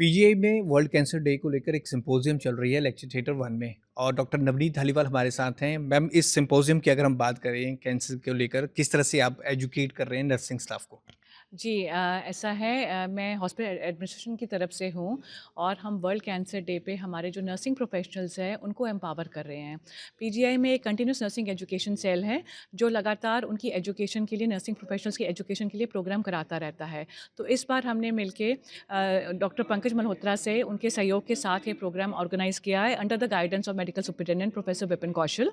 PGI में world cancer day को लेकर एक सिंपोजियम चल रही है लेक्चर थिएटर 1 में और डॉक्टर नवनीत धालीवाल हमारे साथ हैं। मैम, इस सिंपोजियम की अगर हम बात करें कैंसर को लेकर, किस तरह से आप एजुकेट कर रहे हैं नर्सिंग स्टाफ को? जी ऐसा है मैं हॉस्पिटल एडमिनिस्ट्रेशन की तरफ से हूँ और हम वर्ल्ड कैंसर डे पे हमारे जो नर्सिंग प्रोफेशनल्स हैं उनको एम्पावर कर रहे हैं। पीजीआई में एक कंटिन्यूस नर्सिंग एजुकेशन सेल है जो लगातार उनकी एजुकेशन के लिए नर्सिंग प्रोफेशनल्स की एजुकेशन के लिए प्रोग्राम कराता रहता है। तो इस बार हमने मिलके डॉक्टर पंकज मल्होत्रा से उनके सहयोग के साथ ये प्रोग्राम ऑर्गेनाइज़ किया है under the guidance of medical superintendent professor Vipin Kaushal.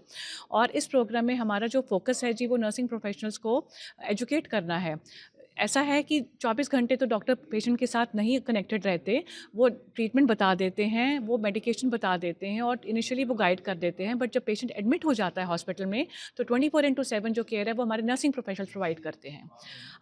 और इस प्रोग्राम में हमारा जो फोकस है जी वो नर्सिंग प्रोफेशनल्स को एजुकेट करना है। ऐसा है कि 24 घंटे तो डॉक्टर पेशेंट के साथ नहीं कनेक्टेड रहते, वो ट्रीटमेंट बता देते हैं, वो मेडिकेशन बता देते हैं और इनिशियली वो गाइड कर देते हैं, बट जब पेशेंट एडमिट हो जाता है हॉस्पिटल में, तो 24/7 जो केयर है वो हमारे नर्सिंग प्रोफेशनल्स प्रोवाइड करते हैं।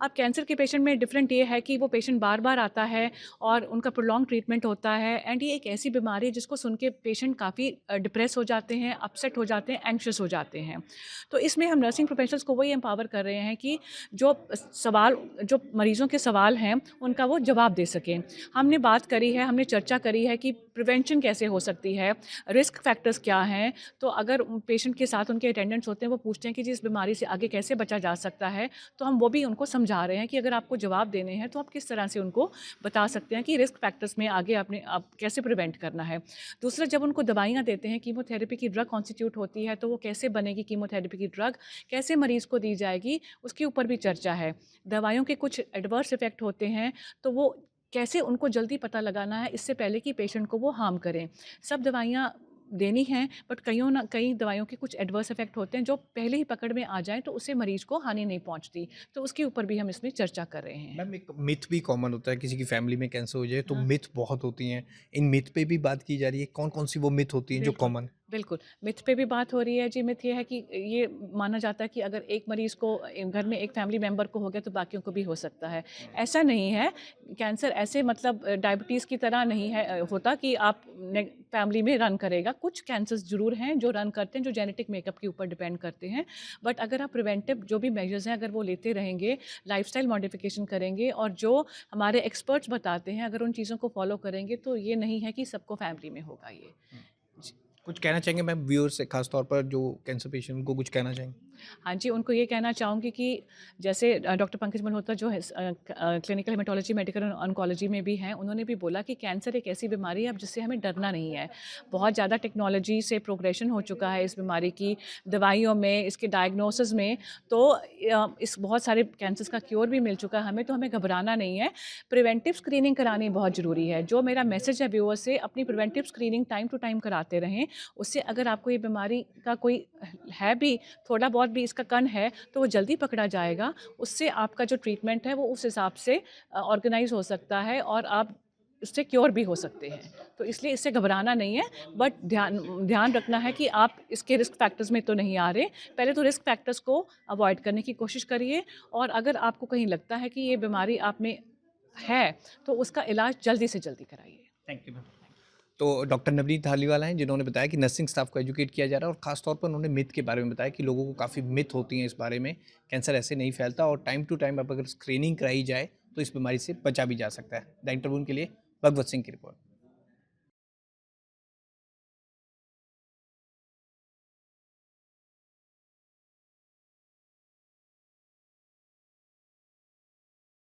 अब कैंसर के पेशेंट में डिफरेंट ये है कि वो पेशेंट बार-बार आता है और उनका प्रोलॉन्ग ट्रीटमेंट होता है एंड ये एक ऐसी बीमारी है जिसको सुन के पेशेंट काफ़ी डिप्रेस हो जाते हैं, अपसेट हो जाते हैं, एंग्शियस हो जाते हैं। तो इसमें हम नर्सिंग प्रोफेशनल्स को वही एम्पावर कर रहे हैं कि जो सवाल जो मरीज़ों के सवाल हैं, उनका वो जवाब दे सकें। हमने बात करी है, हमने चर्चा करी है कि प्रिवेंशन कैसे हो सकती है, रिस्क फैक्टर्स क्या हैं। तो अगर पेशेंट के साथ उनके अटेंडेंट्स होते हैं, वो पूछते हैं कि जी इस बीमारी से आगे कैसे बचा जा सकता है, तो हम वो भी उनको समझा रहे हैं कि अगर आपको जवाब देने हैं, तो आप किस तरह से उनको बता सकते हैं कि रिस्क फैक्टर्स में आगे आप कैसे प्रिवेंट करना है। दूसरा, जब उनको दवाइयाँ देते हैं, कीमोथेरेपी की ड्रग कॉन्स्टिट्यूट होती है, तो वो कैसे बनेगी कीमोथेरेपी की ड्रग, कैसे मरीज़ को दी जाएगी, उसके ऊपर भी चर्चा है। दवाइयों के कुछ एडवर्स इफ़ेक्ट होते हैं, तो वो कैसे उनको जल्दी पता लगाना है इससे पहले कि पेशेंट को वो हार्म करें। सब दवाइयाँ देनी हैं, बट कई दवाइयों के कुछ एडवर्स इफ़ेक्ट होते हैं जो पहले ही पकड़ में आ जाएँ तो उससे मरीज़ को हानि नहीं पहुँचती। तो उसके ऊपर भी हम इसमें चर्चा कर रहे हैं। मैम, एक मिथ भी कॉमन होता है, किसी की फैमिली में कैंसर हो जाए तो हाँ। मिथ बहुत होती हैं। इन मिथ पे भी बात की जा रही है, कौन-कौन सी वो मिथ होती हैं जो बिल्कुल, कॉमन? बिल्कुल। मिथ पे भी बात हो रही है जी। मिथ ये है कि ये माना जाता है कि अगर एक मरीज़ को घर में एक फैमिली मेंबर को हो गया तो बाकियों को भी हो सकता है। ऐसा नहीं है। कैंसर ऐसे मतलब डायबिटीज़ की तरह नहीं है होता कि आप ने फैमिली में रन करेगा। कुछ कैंसर्स ज़रूर हैं जो रन करते हैं, जो जेनेटिक मेकअप के ऊपर डिपेंड करते हैं। बट अगर आप प्रिवेंटिव जो भी मेजर्स हैं अगर वो लेते रहेंगे, लाइफ़स्टाइल मॉडिफ़िकेशन करेंगे और जो हमारे एक्सपर्ट्स बताते हैं अगर उन चीज़ों को फ़ॉलो करेंगे तो ये नहीं है कि सबको फैमिली में होगा ये। जी। कुछ कहना चाहेंगे मैम व्यूअर्स से, खास तौर पर जो कैंसर पेशेंट, उनको कुछ कहना चाहेंगे? हाँ जी, उनको ये कहना चाहूँगी कि जैसे डॉक्टर पंकज मल्होत्रा जो है क्लिनिकल हेमेटोलॉजी, मेडिकल ऑन्कोलॉजी में भी हैं, उन्होंने भी बोला कि कैंसर एक ऐसी बीमारी है अब जिससे हमें डरना नहीं है। बहुत ज़्यादा टेक्नोलॉजी से प्रोग्रेशन हो चुका है इस बीमारी की, दवाइयों में, इसके डायग्नोसिस में। तो इस बहुत सारे कैंसर्स का क्योर भी मिल चुका है हमें, तो हमें घबराना नहीं है। प्रिवेंटिव स्क्रीनिंग करानी बहुत ज़रूरी है। जो मेरा मैसेज है व्यूअर्स से, अपनी preventive screening time to time कराते रहें। उससे अगर आपको ये बीमारी का कोई है भी, थोड़ा बहुत भी इसका कण है, तो वो जल्दी पकड़ा जाएगा। उससे आपका जो ट्रीटमेंट है वो उस हिसाब से ऑर्गेनाइज़ हो सकता है और आप उससे क्योर भी हो सकते हैं। तो इसलिए इससे घबराना नहीं है, बट ध्यान ध्यान रखना है कि आप इसके रिस्क फैक्टर्स में तो नहीं आ रहे। पहले तो रिस्क फैक्टर्स को अवॉइड करने की कोशिश करिए और अगर आपको कहीं लगता है कि ये बीमारी आप में है, तो उसका इलाज जल्दी से जल्दी कराइए। Thank you ma'am. तो डॉक्टर नवनीत धालीवाला हैं जिन्होंने बताया कि नर्सिंग स्टाफ को एजुकेट किया जा रहा है और खास तौर पर उन्होंने मिथ के बारे में बताया कि लोगों को काफ़ी मिथ होती हैं इस बारे में, कैंसर ऐसे नहीं फैलता और टाइम टू टाइम अब अगर स्क्रीनिंग कराई जाए तो इस बीमारी से बचा भी जा सकता है। द इंटरव्यू के लिए भगवत सिंह की रिपोर्ट।